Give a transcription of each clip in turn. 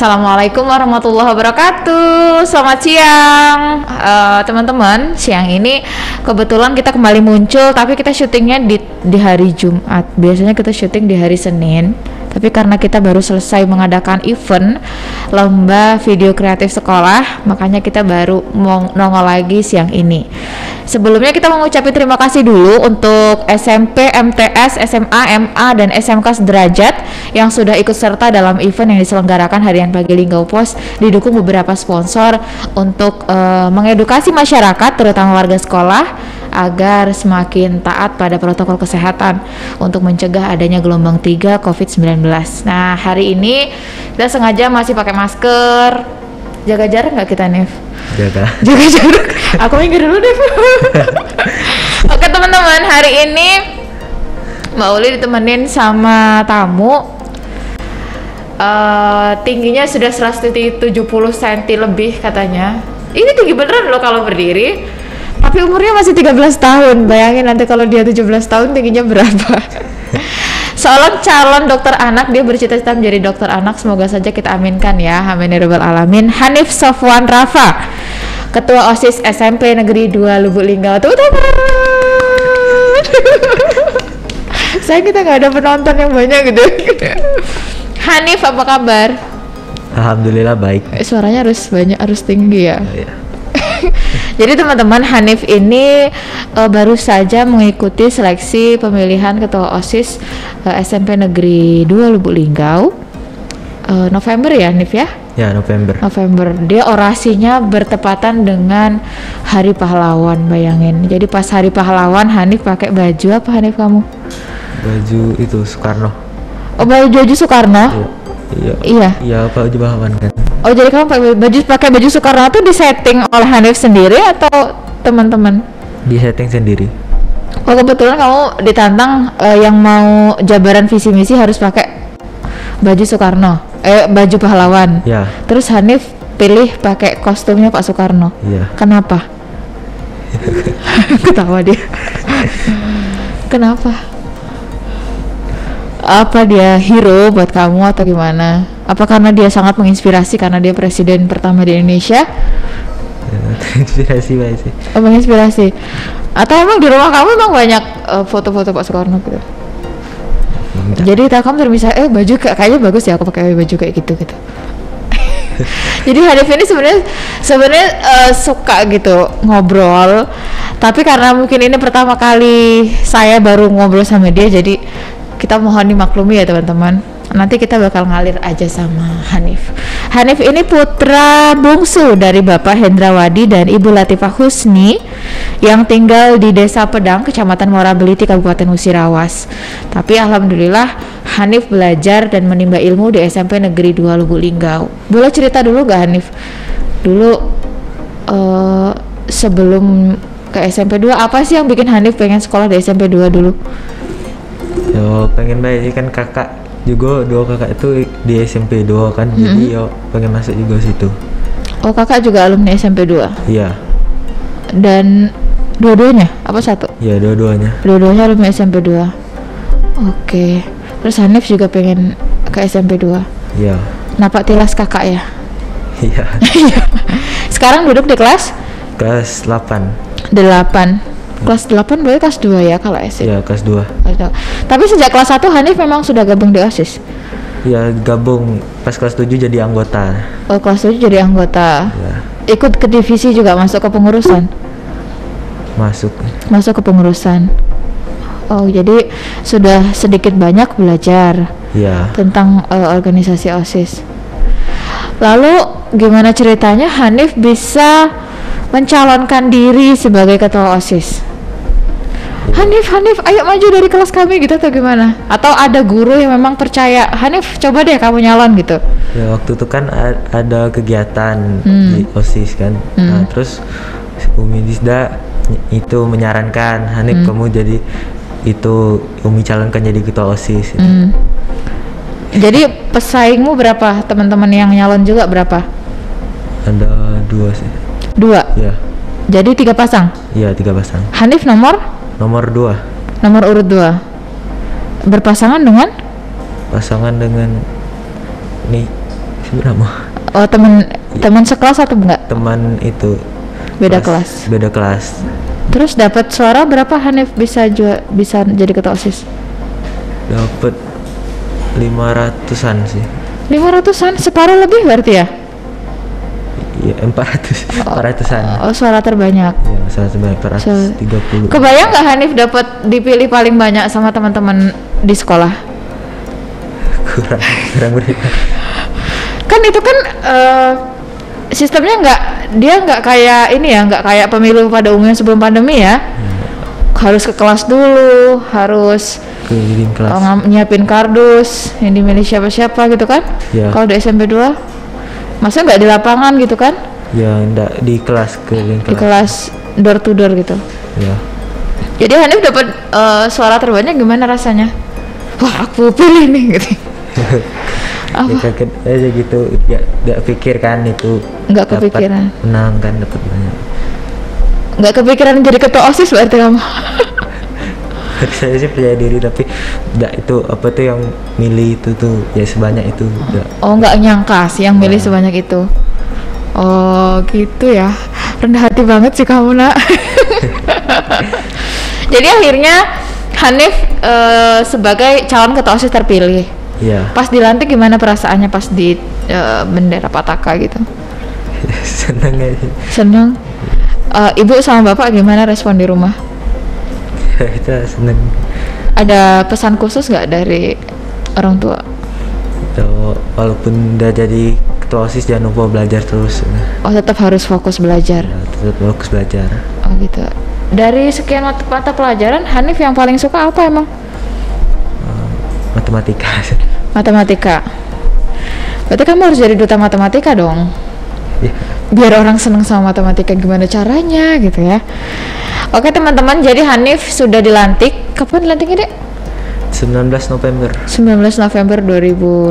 Assalamualaikum warahmatullahi wabarakatuh. Selamat siang, teman-teman. Siang ini kebetulan kita kembali muncul, tapi kita syutingnya di hari Jumat. Biasanya kita syuting di hari Senin, tapi karena kita baru selesai mengadakan event lomba video kreatif sekolah, makanya kita baru mau nongol lagi siang ini. Sebelumnya kita mengucapkan terima kasih dulu untuk SMP, MTS, SMA, MA, dan SMK sederajat yang sudah ikut serta dalam event yang diselenggarakan Harian Pagi Linggau Pos, didukung beberapa sponsor untuk mengedukasi masyarakat, terutama warga sekolah, agar semakin taat pada protokol kesehatan untuk mencegah adanya gelombang 3 COVID-19. Nah, hari ini kita sengaja masih pakai masker. Jaga jarak nggak kita, Nif? Jaga jarak. Aku minggir dulu deh. Oke teman-teman, hari ini Mbak Uli ditemenin sama tamu. Tingginya sudah 170 cm lebih katanya. Ini tinggi beneran loh kalau berdiri. Tapi umurnya masih 13 tahun. Bayangin nanti kalau dia 17 tahun tingginya berapa. Seorang calon dokter anak, dia bercita-cita menjadi dokter anak. Semoga saja kita aminkan ya, amin ya rabbal alamin. Hanif Sofwan Rafa, Ketua OSIS SMP Negeri 2 Lubuk Linggau. Tuh teman. Saya kita nggak ada penonton yang banyak gitu. Hanif, apa kabar? Alhamdulillah baik. Suaranya harus banyak, harus tinggi ya. Iya. Jadi teman-teman, Hanif ini baru saja mengikuti seleksi pemilihan ketua OSIS SMP Negeri 2 Lubuk Linggau November ya, Hanif ya? Ya, November. Dia orasinya bertepatan dengan Hari Pahlawan, bayangin. Jadi pas Hari Pahlawan Hanif pakai baju apa, Hanif, kamu? Baju itu Soekarno. Oh, baju Soekarno? Iya. Iya, baju pahlawan kan. Oh, jadi kamu pakai baju Soekarno tuh disetting oleh Hanif sendiri atau teman-teman? Di setting sendiri. Oh, kebetulan kamu ditantang yang mau jabaran visi misi harus pakai baju Soekarno, baju pahlawan. Ya. Terus Hanif pilih pakai kostumnya Pak Soekarno. Iya. Kenapa? Ketawa dia. Kenapa? Apa dia hero buat kamu atau gimana? Apa karena dia sangat menginspirasi karena dia presiden pertama di Indonesia? Inspirasi banget sih. Oh, menginspirasi. Atau emang di rumah kamu emang banyak foto-foto Pak Soekarno gitu? Jadi kamu termisah, baju kayaknya bagus ya aku pakai baju kayak gitu. Jadi Hanif ini sebenarnya suka gitu ngobrol, tapi karena mungkin ini pertama kali saya baru ngobrol sama dia, jadi kita mohon dimaklumi ya teman-teman. Nanti kita bakal ngalir aja sama Hanif. Hanif ini putra bungsu dari Bapak Hendrawadi dan Ibu Latifah Husni yang tinggal di Desa Pedang, Kecamatan Muara Beliti, Kabupaten Musirawas. Tapi alhamdulillah Hanif belajar dan menimba ilmu di SMP Negeri 2 Lubuk Linggau. Boleh cerita dulu gak, Hanif? Dulu sebelum ke SMP 2, apa sih yang bikin Hanif pengen sekolah di SMP 2 dulu? Yo, pengen baik kan, kakak juga, dua kakak itu di SMP 2 kan. Jadi yo pengen masuk juga situ. Oh, kakak juga alumni SMP 2? Iya. Dan dua-duanya apa satu? Iya, dua-duanya. Dua-duanya alumni SMP 2. Oke. Terus Hanif juga pengen ke SMP 2. Iya. Napak tilas kakak ya? Iya. Sekarang duduk di kelas 8. Kelas 8 berarti kelas 2 ya kalau SMP? Iya, kelas 2. Tapi sejak kelas 1 Hanif memang sudah gabung di OSIS? Iya, gabung pas kelas 7 jadi anggota. Oh, kelas 7 jadi anggota. Ya. Ikut ke divisi juga, masuk ke pengurusan? Masuk ke pengurusan. Oh, jadi sudah sedikit banyak belajar tentang organisasi OSIS. Lalu gimana ceritanya Hanif bisa mencalonkan diri sebagai ketua OSIS? Hanif, ayo maju dari kelas kami gitu atau gimana? Atau ada guru yang memang percaya, Hanif coba deh kamu nyalon gitu? Ya, waktu itu kan ada kegiatan di OSIS kan. Nah, terus Umi Disda itu menyarankan, Hanif kamu jadi itu, Umi calonkan jadi ketua OSIS. Jadi pesaingmu berapa? Teman-teman yang nyalon juga berapa? Ada 2 sih. 2? Iya. Jadi 3 pasang? Iya, 3 pasang. Hanif nomor 2. Nomor urut 2. Berpasangan dengan? Pasangan dengan nih Sebenarnya Oh, teman sekelas atau enggak? teman itu Beda kelas. beda kelas. Terus dapat suara berapa Hanif bisa jadi ketua OSIS? Dapat 500-an sih. 500-an, separuh lebih berarti ya? Iya, 400-an. Oh, suara terbanyak. Ya, salah sebanyak 430. Kebayang nggak Hanif dapat dipilih paling banyak sama teman-teman di sekolah? kurang berbeda. Kan itu kan sistemnya nggak kayak ini ya, nggak kayak pemilu pada umumnya sebelum pandemi ya. Harus ke kelas dulu, harus Keliling kelas. nyiapin kardus yang dimilih siapa-siapa gitu kan. Ya. Kalau di SMP 2 masa nggak di lapangan gitu kan, Ya, enggak di kelas, keliling di kelas. kelas door to door gitu. Ya. Jadi Hanif dapat suara terbanyak, gimana rasanya? Wah, aku pilih nih gitu. Ya kaget aja gitu, nggak pikir kan itu Nggak dapat kepikiran. menang kan, dapat banyak. Nggak kepikiran jadi ketua OSIS berarti kamu? Saya sih percaya diri, tapi nggak itu apa tuh yang milih itu tuh ya sebanyak itu nggak. Oh, nggak nyangka sih yang milih sebanyak itu. Oh gitu ya, rendah hati banget sih kamu nak. Jadi akhirnya Hanif sebagai calon ketua OSIS terpilih. Ya. Pas dilantik gimana perasaannya pas di bendera Pataka gitu? Seneng aja. Seneng. Ibu sama bapak gimana respon di rumah? Kita seneng. Ada pesan khusus nggak dari orang tua? Tuh, walaupun udah jadi ketua OSIS jangan lupa belajar terus. Oh, tetap harus fokus belajar. Ya, tetap fokus belajar. Oh gitu. Dari sekian mata pelajaran, Hanif yang paling suka apa emang? Matematika. Matematika. Berarti kamu harus jadi duta matematika dong. Ya. Biar orang seneng sama matematika, gimana caranya gitu ya. Oke teman-teman, jadi Hanif sudah dilantik. Kapan dilantiknya, Dek? 19 November. 19 November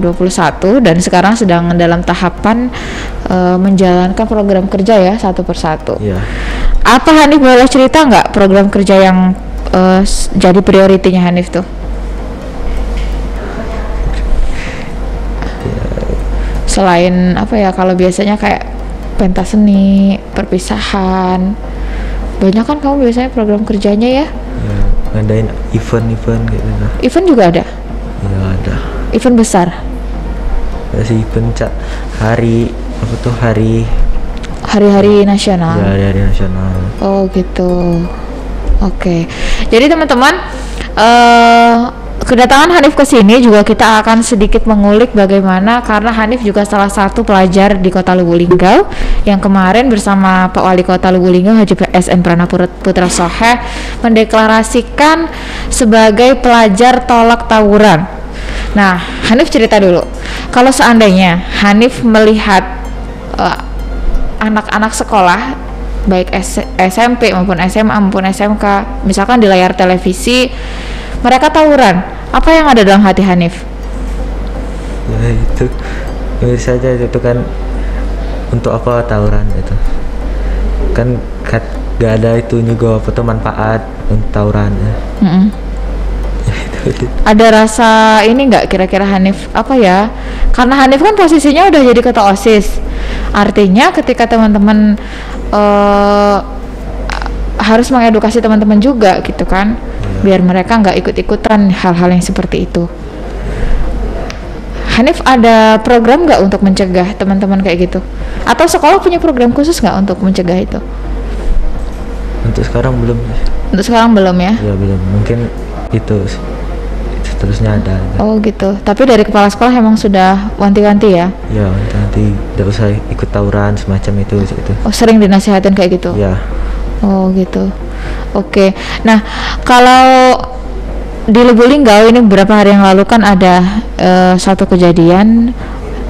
2021 dan sekarang sedang dalam tahapan menjalankan program kerja ya, satu persatu. Ya. Apa Hanif boleh cerita nggak program kerja yang jadi prioritinya Hanif tuh? Selain apa ya, kalau biasanya kayak pentas seni, perpisahan, banyak kan kamu biasanya program kerjanya ya? Ya, ngadain event-event gitu. Event juga ada? Ya ada. Event besar? Ada sih event hari apa tuh Hari-hari nasional? ya, hari nasional. Oh gitu. Oke. Jadi teman-teman, kedatangan Hanif ke sini juga kita akan sedikit mengulik bagaimana, karena Hanif juga salah satu pelajar di Kota Lubuk Linggau yang kemarin bersama Pak Wali Kota Lubuk Linggau Haji SN Prana Putra Soheh mendeklarasikan sebagai pelajar tolak tawuran. Nah, Hanif cerita dulu. Kalau seandainya Hanif melihat anak-anak sekolah baik SMP maupun SMA maupun SMK misalkan di layar televisi mereka tawuran, apa yang ada dalam hati Hanif? Ya itu saja, itu kan untuk apa tawuran itu kan gak ada itu juga apa tuh manfaat untuk tawuran ya. Ada rasa ini nggak kira-kira Hanif apa ya, karena Hanif kan posisinya udah jadi ketua OSIS, artinya ketika teman-teman harus mengedukasi teman-teman juga gitu kan, biar mereka nggak ikut-ikutan hal-hal yang seperti itu. Hanif ada program nggak untuk mencegah teman-teman kayak gitu? Atau sekolah punya program khusus nggak untuk mencegah itu? Untuk sekarang belum. Untuk sekarang belum ya? Ya belum, mungkin itu seterusnya ada. Oh gitu. Tapi dari kepala sekolah emang sudah wanti-wanti ya? Ya nanti tidak usah ikut tawuran semacam itu. Oh, sering dinasihatin kayak gitu? Ya. Oh gitu. Oke. Nah, kalau di Lubuk Linggau ini beberapa hari yang lalu kan ada satu kejadian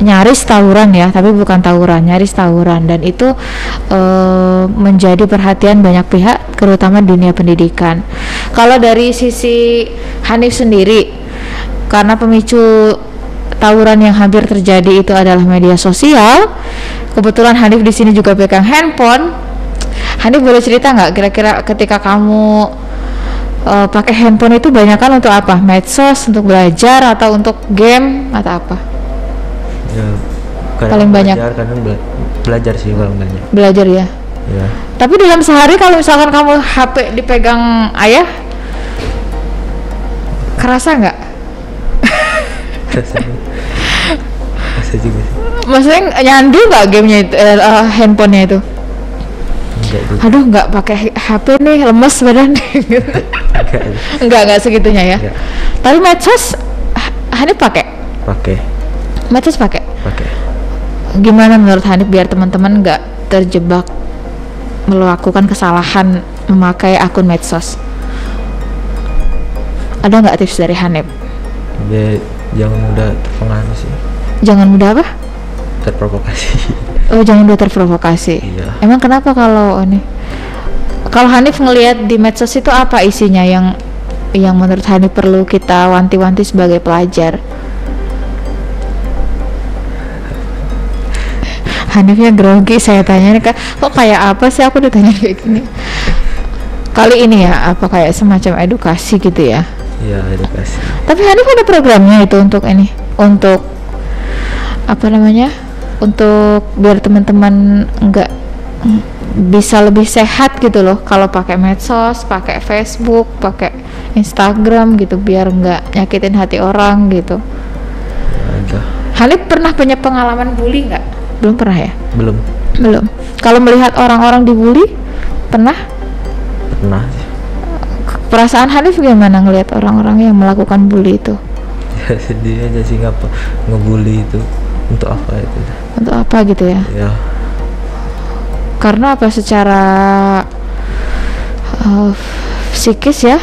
nyaris tawuran ya, tapi bukan tawuran, nyaris tawuran, dan itu menjadi perhatian banyak pihak, terutama dunia pendidikan. Kalau dari sisi Hanif sendiri, karena pemicu tawuran yang hampir terjadi itu adalah media sosial, kebetulan Hanif di sini juga pegang handphone. Hanif boleh cerita nggak kira-kira ketika kamu pakai handphone itu banyakan untuk apa? Medsos, untuk belajar, atau untuk game, atau apa? Ya paling banyak? Kadang belajar sih paling banyak. Belajar ya. Ya. Tapi dalam sehari kalau misalkan kamu HP dipegang ayah, kerasa nggak? Rasa juga sih. Maksudnya nyandu nggak gamenya itu, handphonenya itu? Enggak juga. Aduh, nggak pakai HP nih, lemes badan. Enggak segitunya ya. Enggak. Tapi medsos Hanif pakai? Pakai. Medsos pakai? Pakai. Gimana menurut Hanif biar teman-teman nggak terjebak melakukan kesalahan memakai akun medsos? Ada nggak tips dari Hanif? Biar jangan mudah terpengaruh sih. Jangan mudah apa? Terprovokasi. Oh, jangan mudah terprovokasi. Iya. Emang kenapa kalau ini? Kalau Hanif ngelihat di medsos itu apa isinya yang menurut Hanif perlu kita wanti-wanti sebagai pelajar? Hanifnya grogi, saya tanya nih, kok kayak apa sih aku ditanya kayak gini? Kali ini ya, apa kayak semacam edukasi gitu ya? Iya, edukasi. Tapi Hanif ada programnya itu untuk ini, untuk apa namanya? Untuk biar teman-teman nggak bisa lebih sehat gitu loh, kalau pakai medsos, pakai Facebook, pakai Instagram gitu, biar nggak nyakitin hati orang gitu. Ada. Hanif pernah punya pengalaman bully nggak? Belum pernah ya? Belum. Kalau melihat orang-orang dibully, pernah? Pernah sih. Perasaan Hanif gimana ngelihat orang-orang yang melakukan bully itu? Ya sedih aja sih, ngapa ngebully itu, untuk apa itu? Untuk apa gitu ya? Ya. Karena apa, secara psikis ya,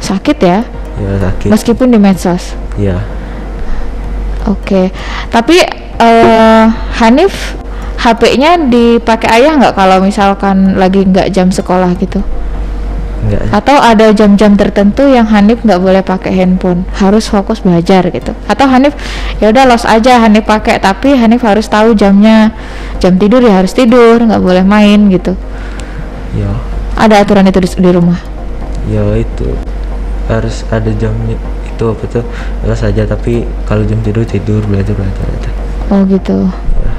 sakit ya? Ya sakit. Meskipun di medsos. Ya. Oke. Tapi Hanif HP-nya dipakai ayah nggak kalau misalkan lagi nggak jam sekolah gitu? Enggak. Atau ada jam-jam tertentu yang Hanif nggak boleh pakai handphone, harus fokus belajar gitu? Atau Hanif ya udah los aja Hanif pakai, tapi Hanif harus tahu jamnya, jam tidur ya harus tidur, nggak boleh main gitu? Ya. Ada aturan itu di rumah? Ya itu harus ada jamnya, itu apa tuh, los aja, tapi kalau jam tidur belajar aja. Oh gitu. Ya.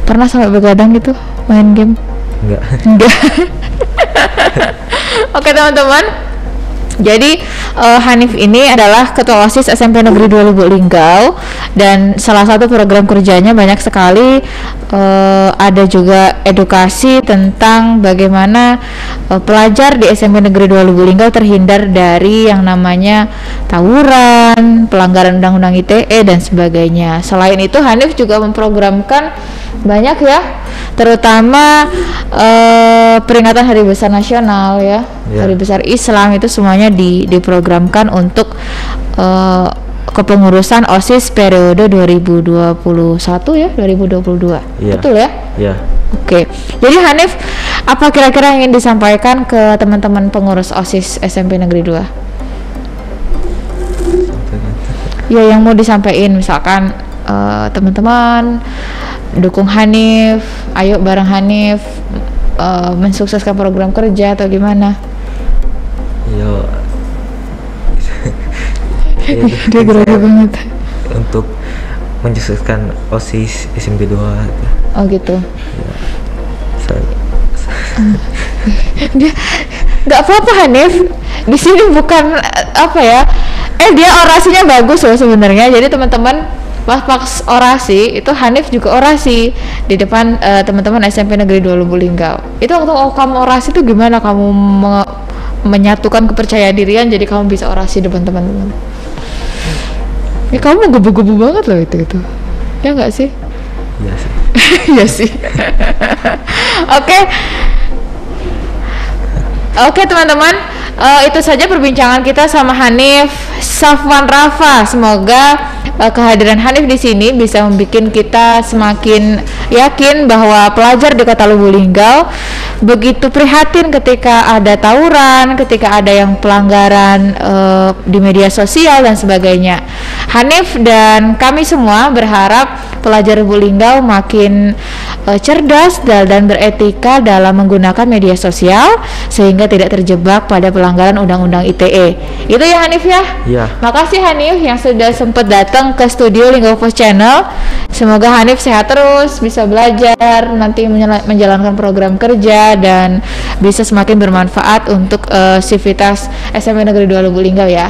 Pernah sampai begadang gitu main game? Enggak. Oke teman-teman, jadi Hanif ini adalah Ketua OSIS SMP Negeri 2 Lubuk Linggau, dan salah satu program kerjanya banyak sekali. Ada juga edukasi tentang bagaimana pelajar di SMP Negeri 2 Lubuk Linggau terhindar dari yang namanya tawuran, pelanggaran Undang-Undang ITE dan sebagainya. Selain itu Hanif juga memprogramkan banyak ya, terutama peringatan Hari Besar Nasional ya, Hari Besar Islam, itu semuanya diprogramkan untuk kepengurusan OSIS periode 2021 ya, 2022. Ya. Betul ya? Ya. Oke. Jadi Hanif, apa kira-kira yang ingin disampaikan ke teman-teman pengurus OSIS SMP Negeri 2? Ya, yang mau disampaikan, misalkan teman-teman dukung Hanif, ayo bareng Hanif mensukseskan program kerja atau gimana? Yo. Dia grogi banget. Untuk mensukseskan OSIS SMP 2. Oh gitu. Ya. Dia nggak apa-apa Hanif. Di sini bukan apa ya? Dia orasinya bagus loh sebenarnya. Jadi teman-teman pas orasi itu Hanif juga orasi di depan teman-teman SMP Negeri 2 Lubuk Linggau. Itu waktu kamu orasi itu gimana kamu menyatukan kepercayaan dirian jadi kamu bisa orasi depan teman-teman? Ya kamu menggebu-gebu banget loh itu. Ya nggak sih? Iya sih. Iya sih. Oke teman-teman, itu saja perbincangan kita sama Hanif Safwan Rafa. Semoga kehadiran Hanif di sini bisa membuat kita semakin yakin bahwa pelajar di Kota Lubuk Linggau begitu prihatin ketika ada tawuran, ketika ada yang pelanggaran di media sosial dan sebagainya. Hanif dan kami semua berharap pelajar Lubuk Linggau makin cerdas dan beretika dalam menggunakan media sosial sehingga tidak terjebak pada pelanggaran Undang-Undang ITE. Itu ya Hanif ya? Iya. Makasih Hanif yang sudah sempat datang ke studio Linggau Post Channel. Semoga Hanif sehat terus, bisa belajar, nanti menjalankan program kerja dan bisa semakin bermanfaat untuk sivitas SMP Negeri 2 Lubuk Linggau ya.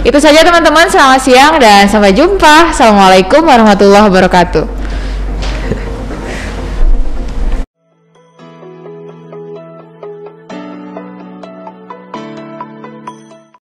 Itu saja teman-teman, selamat siang dan sampai jumpa. Assalamualaikum warahmatullahi wabarakatuh.